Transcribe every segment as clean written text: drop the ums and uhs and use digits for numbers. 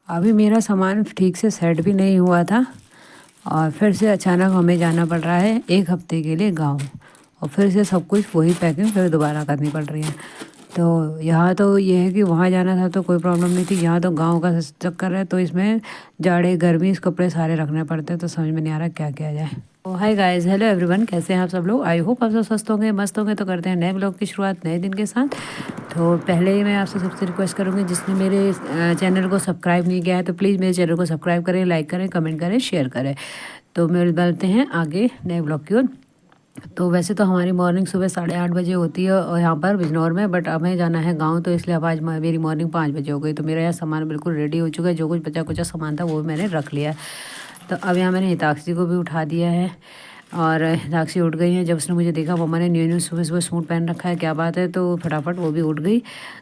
अभी मेरा सामान ठीक से सेट भी नहीं हुआ था और फिर से अचानक हमें जाना पड़ रहा है 1 हफ्ते के लिए गाँव। और फिर से सब कुछ वही पैकिंग फिर दोबारा करनी पड़ रही है। तो यहाँ तो ये है कि वहाँ जाना था तो कोई प्रॉब्लम नहीं थी, यहाँ तो गाँव का चक्कर है, तो इसमें जाड़े गर्मी इस कपड़े सारे रखने पड़ते हैं, तो समझ में नहीं आ रहा क्या किया जाए। तो हाय गाइस, हेलो एवरीवन, कैसे हैं आप सब लोग। आई होप आप सब स्वस्थ होंगे, मस्त होंगे। तो करते हैं नए ब्लॉग की शुरुआत नए दिन के साथ। तो पहले ही मैं आपसे सबसे रिक्वेस्ट करूँगी, जिसने मेरे चैनल को सब्सक्राइब नहीं किया है तो प्लीज़ मेरे चैनल को सब्सक्राइब करें, लाइक करें, कमेंट करें, शेयर करें। तो मिलते हैं आगे नए ब्लॉग की ओर। तो वैसे तो हमारी मॉर्निंग सुबह 8:30 बजे होती है और यहाँ पर बिजनौर में, बट हमें जाना है गांव, तो इसलिए अब आज मेरी मॉर्निंग 5 बजे हो गई। तो मेरा यहाँ सामान बिल्कुल रेडी हो चुका है, जो कुछ बचा कुचा सामान था वो मैंने रख लिया है। तो अब यहाँ मैंने हिताक्षी को भी उठा दिया है और हिताक्षी उठ गई है। जब उसने मुझे देखा मम्मा ने न्यू न्यू सुबह सुबह सूट पहन रखा है, क्या बात है, तो फटाफट वो भी उठ गई।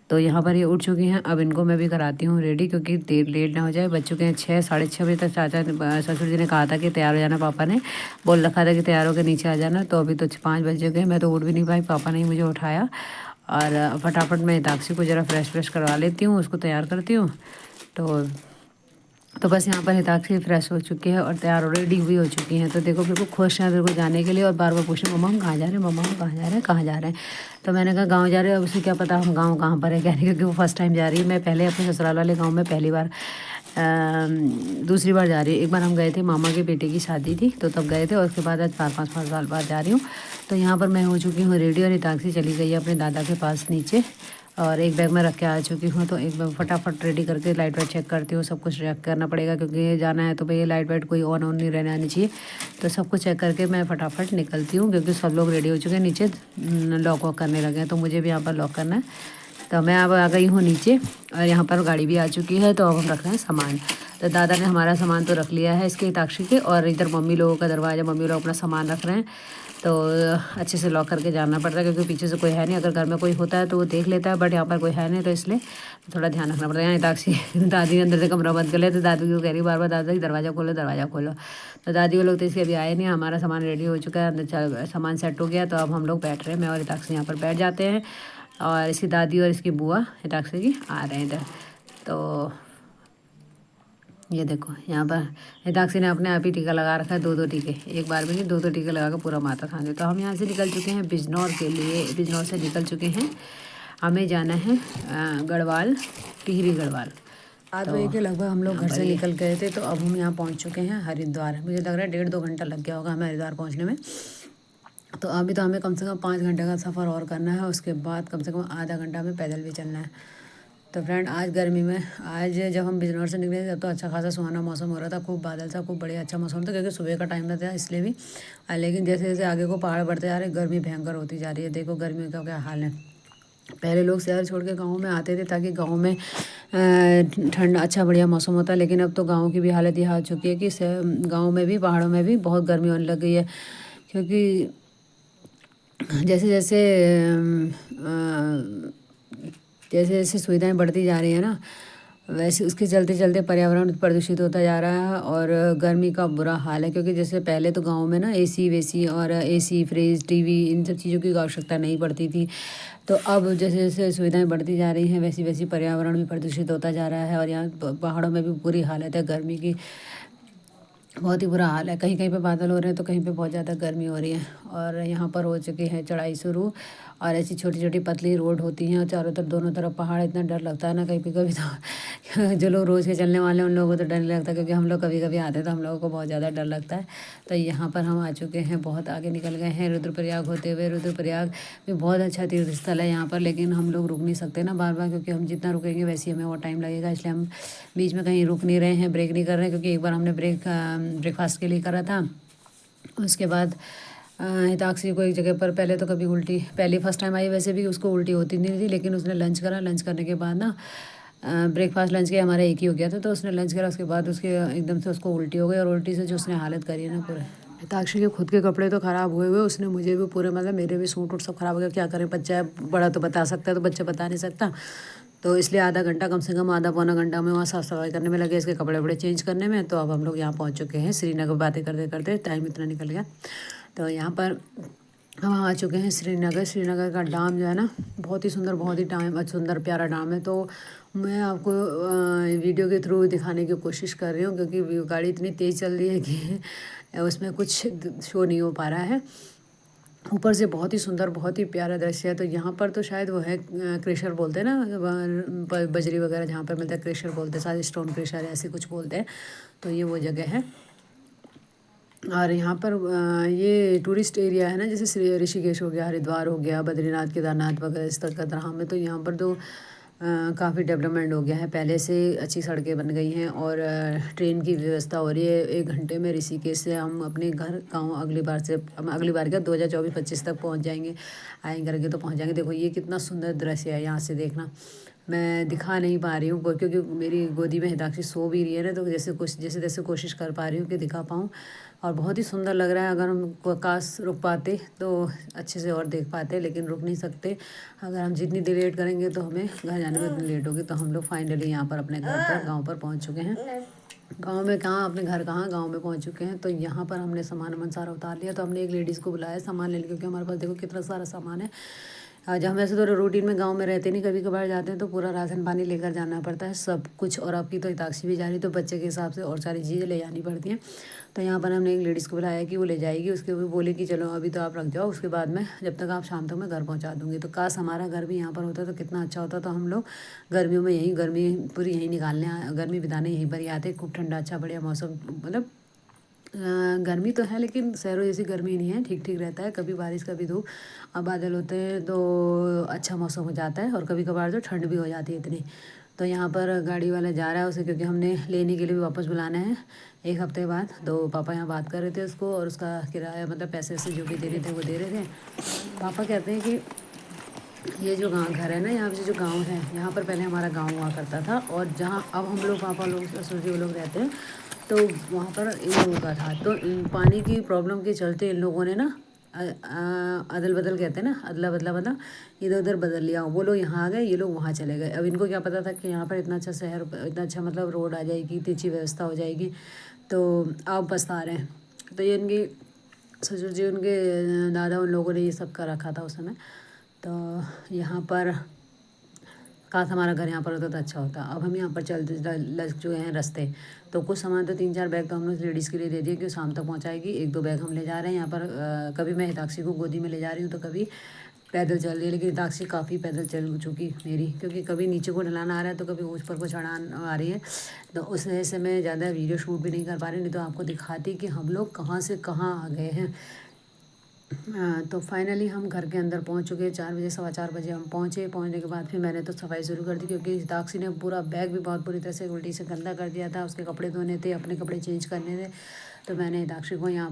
तो यहाँ पर ये उठ चुकी हैं। अब इनको मैं भी कराती हूँ रेडी, क्योंकि देर लेट ना हो जाए। बज चुके हैं 6 6:30 बजे तक। चाचा ससुर जी ने कहा था कि तैयार हो जाना, पापा ने बोल रखा था कि तैयार होकर नीचे आ जाना। तो अभी तो 5 बज गए, मैं तो उठ भी नहीं पाई, पापा ने ही मुझे उठाया। और फटाफट मैं हिताक्षी को ज़रा फ्रेश फ्रेश करवा लेती हूँ, उसको तैयार करती हूँ। तो बस यहाँ पर हिताक्षी फ्रेश हो चुकी है और तैयार रेडी हुई हो चुकी हैं। तो देखो बिल्कुल खुश हैं बिल्कुल जाने के लिए, और बार बार पूछे मम्मा हम कहाँ जा रहे हैं, मम्मा हम कहाँ जा रहे हैं, कहाँ जा रहे हैं। तो मैंने कहा गाँव जा रहे हैं। अब उसे क्या पता हम गाँव कहाँ पर है, कह रही, क्योंकि वो फर्स्ट टाइम जा रही है। मैं पहले अपने ससुराल वाले गाँव में पहली बार दूसरी बार जा रही है। एक बार हम गए थे, मामा के बेटे की शादी थी तो तब गए थे, और उसके बाद आज 4 5 साल बाद जा रही हूँ। तो यहाँ पर मैं हो चुकी हूँ रेडी, और हिताक्षी चली गई है अपने दादा के पास नीचे, और एक बैग में रख के आ चुकी हूँ। तो एक बैग फटाफट रेडी करके लाइट वाइट चेक करती हूँ। सब कुछ चेक करना पड़ेगा, क्योंकि ये जाना है तो भैया लाइट वाइट कोई ऑन नहीं रहने आनी चाहिए। तो सब कुछ चेक करके मैं फटाफट निकलती हूँ, क्योंकि सब लोग रेडी हो चुके हैं, नीचे लॉक वॉक करने लगे हैं। तो मुझे भी यहाँ पर लॉक करना है। तो मैं अब आ गई हूँ नीचे, और यहाँ पर गाड़ी भी आ चुकी है। तो अब हम रख रहे हैं सामान। तो दादा ने हमारा सामान तो रख लिया है इसके हिताक्षी के, और इधर मम्मी लोगों का दरवाज़ा, मम्मी लोग अपना सामान रख रहे हैं। तो अच्छे से लॉक करके जाना पड़ता है, क्योंकि पीछे से कोई है नहीं। अगर घर में कोई होता है तो वो देख लेता है, बट यहाँ पर कोई है नहीं, तो इसलिए थोड़ा ध्यान रखना पड़ता है। यहाँ हिताक्षी दादी ने अंदर से कमरा बंद कर लिया, तो दादी को कह रही बार बार, दादा दरवाज़ा खोलो, दरवाज़ा खोलो। तो दादी वो लोग तो इसके अभी आए नहीं। हमारा सामान रेडी हो चुका है, अंदर सामान सेट हो गया। तो अब हम लोग बैठ रहे हैं, मैं और हिताक्षी यहाँ पर बैठ जाते हैं, और इसकी दादी और इसकी बुआ हिताक्षी की आ रहे हैं इधर। तो ये देखो यहाँ पर हिताक्षी ने अपने आप ही टीका लगा रखा है, 2 2 टीके, एक बार में नहीं 2 2 टीके लगा कर पूरा माथा खाने। तो हम यहाँ से निकल चुके हैं बिजनौर के लिए, बिजनौर से निकल चुके हैं। हमें जाना है गढ़वाल, टिहरी गढ़वाल। 7 बजे के लगभग हम लोग घर से निकल गए थे। तो अब हम यहाँ पहुँच चुके हैं हरिद्वार। मुझे लग रहा है 1.5 2 घंटा लग गया होगा हमें हरिद्वार पहुँचने में। तो अभी तो हमें कम से कम 5 घंटे का सफ़र और करना है, उसके बाद कम से कम आधा घंटा हमें पैदल भी चलना है। तो फ्रेंड आज गर्मी में, आज जब हम बिजनौर से निकले तब तो अच्छा खासा सुहाना मौसम हो रहा था, खूब बादल था, खूब बढ़िया अच्छा मौसम था, क्योंकि सुबह का टाइम था इसलिए भी। लेकिन जैसे जैसे आगे को पहाड़ बढ़ते जा रहे हैं, गर्मी भयंकर होती जा रही है। देखो गर्मी का क्या हाल है। पहले लोग शहर छोड़ के गाँव में आते थे, ताकि गाँव में ठंडा अच्छा बढ़िया मौसम होता है। लेकिन अब तो गाँव की भी हालत ये हो चुकी है कि गाँव में भी, पहाड़ों में भी बहुत गर्मी होने लग गई है। क्योंकि जैसे जैसे जैसे जैसे सुविधाएं बढ़ती जा रही है ना, वैसे उसके चलते चलते पर्यावरण प्रदूषित होता जा रहा है, और गर्मी का बुरा हाल है। क्योंकि जैसे पहले तो गांव में ना एसी वेसी और एसी फ्रिज टीवी इन सब चीज़ों की आवश्यकता नहीं पड़ती थी। तो अब जैसे जैसे सुविधाएं बढ़ती जा रही हैं, वैसी वैसी पर्यावरण भी प्रदूषित होता जा रहा है। और यहाँ पहाड़ों में भी बुरी हालत है गर्मी की, बहुत ही बुरा हाल है। कहीं कहीं पे बादल हो रहे हैं तो कहीं पे बहुत ज़्यादा गर्मी हो रही है। और यहाँ पर हो चुकी है चढ़ाई शुरू, और ऐसी छोटी छोटी पतली रोड होती हैं, और चारों तरफ दोनों तरफ पहाड़। इतना डर लगता है ना कहीं पे कभी तो जो लोग रोज़ के चलने वाले हैं उन लोगों को तो डर नहीं लगता, क्योंकि हम लोग कभी कभी आते हैं तो हम लोगों को बहुत ज़्यादा डर लगता है। तो यहाँ पर हम आ चुके हैं, बहुत आगे निकल गए हैं रुद्रप्रयाग होते हुए। रुद्रप्रयाग भी बहुत अच्छा तीर्थ स्थल है यहाँ पर, लेकिन हम लोग रुक नहीं सकते ना बार बार, क्योंकि हम जितना रुकेंगे वैसे ही हमें और टाइम लगेगा। इसलिए हम बीच में कहीं रुक नहीं रहे हैं, ब्रेक नहीं कर रहे हैं। क्योंकि एक बार हमने ब्रेकफास्ट के लिए करा था, उसके बाद हिताक्षी को एक जगह पर, पहले तो कभी उल्टी, पहली फर्स्ट टाइम आई वैसे भी उसको उल्टी होती नहीं थी, लेकिन उसने लंच करा। लंच करने के बाद ना ब्रेकफास्ट लंच के हमारा एक ही हो गया था, तो उसने लंच करा, उसके बाद उसके एकदम से उसको उल्टी हो गई, और उल्टी से जो उसने हालत करी है ना पूरे। हिताक्षी के खुद के कपड़े तो ख़राब हुए हुए, उसने मुझे भी पूरे, मतलब मेरे भी सूट वूट सब ख़राब हो गया। क्या करें, बच्चा है, बड़ा तो बता सकता है, तो बच्चा बता नहीं सकता। तो इसलिए आधा घंटा, कम से कम आधा पौना घंटा में वहाँ साफ़ सफाई करने में लगे, इसके कपड़े वपड़े चेंज करने में। तो अब हम लोग यहाँ पहुँच चुके हैं श्रीनगर। बातें करते करते टाइम इतना निकल गया। तो यहाँ पर हम आ चुके हैं श्रीनगर। श्रीनगर का डैम जो है ना बहुत ही सुंदर, बहुत ही सुंदर प्यारा डैम है। तो मैं आपको वीडियो के थ्रू दिखाने की कोशिश कर रही हूँ, क्योंकि गाड़ी इतनी तेज़ चल रही है कि उसमें कुछ शो नहीं हो पा रहा है। ऊपर से बहुत ही सुंदर, बहुत ही प्यारा दृश्य है। तो यहाँ पर तो शायद वो है क्रेशर बोलते हैं ना, बजरी वगैरह जहाँ पर मिलता है क्रेशर बोलते हैं, शायद स्टोन क्रेशर ऐसे कुछ बोलते हैं। तो ये वो जगह है। और यहाँ पर ये टूरिस्ट एरिया है ना, जैसे ऋषिकेश हो गया, हरिद्वार हो गया, बद्रीनाथ, केदारनाथ वगैरह इस तरह का धाम है। तो यहाँ पर तो काफ़ी डेवलपमेंट हो गया है, पहले से अच्छी सड़कें बन गई हैं और ट्रेन की व्यवस्था हो रही है। 1 घंटे में ऋषिकेश से हम अपने घर गाँव अगली बार से, हम अगली बार क्या 2024-25 तक पहुँच जाएंगे, आएंगे करके तो पहुँच जाएंगे। देखो ये कितना सुंदर दृश्य है, यहाँ से देखना। मैं दिखा नहीं पा रही हूँ क्योंकि मेरी गोदी में हिताक्षी सो भी रही है ना, तो जैसे तैसे कोशिश कर पा रही हूँ कि दिखा पाऊँ। और बहुत ही सुंदर लग रहा है। अगर हम काश रुक पाते तो अच्छे से और देख पाते, लेकिन रुक नहीं सकते। अगर हम जितनी देर लेट करेंगे तो हमें घर जाने में उतनी लेट होगी। तो हम लोग फाइनली यहाँ पर अपने घर पर, गाँव पर पहुँच चुके हैं। गाँव में कहाँ, अपने घर कहाँ, गाँव में पहुँच चुके हैं। तो यहाँ पर हमने सामान सारा उतार लिया। तो हमने एक लेडीज़ को बुलाया सामान लेने, क्योंकि हमारे पास देखो कितना सारा सामान है। आज हम वैसे तो रूटीन में गांव में रहते नहीं, कभी कभार जाते हैं तो पूरा राशन पानी लेकर जाना पड़ता है सब कुछ। और आपकी तो हिताक्षी भी जा रही, तो बच्चे के हिसाब से और सारी चीज़ें ले जानी पड़ती हैं। तो यहाँ पर हमने एक लेडीज़ को बुलाया कि वो ले जाएगी। उसके भी बोले कि चलो अभी तो आप रख जाओ, उसके बाद में जब तक आप शाम तक मैं घर पहुँचा दूँगी। तो काश हमारा घर भी यहाँ पर होता तो कितना अच्छा होता। तो हम लोग गर्मियों में यहीं, गर्मी पूरी यहीं निकालने, गर्मी बिताने यहीं पर ही आते। खूब ठंडा अच्छा बढ़िया मौसम, मतलब गर्मी तो है लेकिन शहरों जैसी गर्मी नहीं है, ठीक ठीक रहता है। कभी बारिश कभी धूप, अब बादल होते हैं तो अच्छा मौसम हो जाता है, और कभी कभार तो ठंड भी हो जाती है इतनी। तो यहाँ पर गाड़ी वाला जा रहा है उसे, क्योंकि हमने लेने के लिए भी वापस बुलाना है 1 हफ्ते बाद। तो पापा यहाँ बात कर रहे थे उसको, और उसका किराया मतलब पैसे वैसे जो भी दे रहे थे वो दे रहे थे। पापा कहते हैं कि ये जो गाँव घर है ना, यहाँ पे जो गांव है, यहाँ पर पहले हमारा गांव हुआ करता था। और जहाँ अब हम लोग, पापा लोग, ससुर जी वो लोग रहते हैं, तो वहाँ पर इन लोगों का था। तो पानी की प्रॉब्लम के चलते इन लोगों ने ना अदल बदल कहते हैं ना, अदला बदला, मतलब इधर उधर बदल लिया। वो लोग यहाँ आ गए, ये लोग वहाँ चले गए। अब इनको क्या पता था कि यहाँ पर इतना अच्छा शहर, इतना अच्छा मतलब रोड आ जाएगी, इतनी अच्छी व्यवस्था हो जाएगी। तो आप पछता रहे हैं। तो ये इनके ससुर जी, उनके दादा, उन लोगों ने ये सब कर रखा था उस समय। तो यहाँ पर काश हमारा घर यहाँ पर होता तो अच्छा होता। अब हम यहाँ पर चलते लग चुके हैं रास्ते। तो कुछ सामान तो 3-4 बैग तो हमने लेडीज़ के लिए दे दिए कि शाम तक पहुँचाएगी। 1-2 बैग हम ले जा रहे हैं यहाँ पर। कभी मैं हिताक्षी को गोदी में ले जा रही हूँ तो कभी पैदल चल रही है। लेकिन हिताक्षी काफ़ी पैदल चल चुकी मेरी, क्योंकि कभी नीचे को ढलान आ रहा है तो कभी ऊँच पर को चढ़ान आ रही है। तो उस वजह से मैं ज़्यादा वीडियो शूट भी नहीं कर पा रही, नहीं तो आपको दिखाती कि हम लोग कहाँ से कहाँ आ गए हैं। तो फाइनली हम घर के अंदर पहुंच चुके। 4 बजे, 4:15 बजे हम पहुंचे। पहुंचने के बाद फिर मैंने तो सफाई शुरू कर दी, क्योंकि हिताक्षी ने पूरा बैग भी बहुत बुरी तरह से उल्टी से गंदा कर दिया था। उसके कपड़े धोने थे, अपने कपड़े चेंज करने थे। तो मैंने हिताक्षी को यहाँ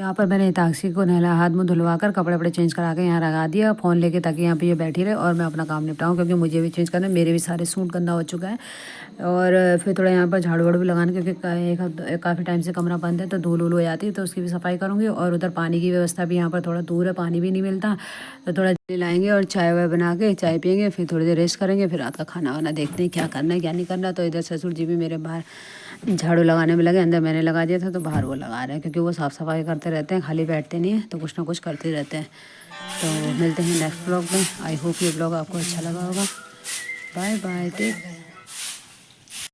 पर मैंने हिताक्षी को नहला, हाथ मुँह धुलवा कर कपड़े वपड़े चेंज करा के यहाँ लगा दिया फ़ोन लेके, ताकि यहाँ पे ये बैठी रहे और मैं अपना काम निपटाऊँ, क्योंकि मुझे भी चेंज करना है। मेरे भी सारे सूट गंदा हो चुका है। और फिर थोड़ा यहाँ पर झाड़ू वाड़ू भी लगाना, क्योंकि काफ़ी टाइम से कमरा बंद है तो धूल वूल हो जाती है, तो उसकी भी सफाई करूँगी। और उधर पानी की व्यवस्था भी यहाँ पर थोड़ा दूर है, पानी भी नहीं मिलता। तो थोड़ा लाएंगे और चाय वाय बना के चाय पियेंगे, फिर थोड़ी देर रेस्ट करेंगे, फिर रात का खाना वाना देखते हैं क्या करना है क्या नहीं करना। तो इधर ससुर जी भी मेरे बाहर झाड़ू लगाने में लगे, अंदर मैंने लगा दिया था तो बाहर वो लगा रहे हैं, क्योंकि वो साफ़ सफाई करते रहते हैं, खाली बैठते नहीं हैं, तो कुछ ना कुछ करते रहते हैं। तो मिलते हैं नेक्स्ट ब्लॉग में। आई होप ये ब्लॉग आपको अच्छा लगा होगा। Bye bye, take.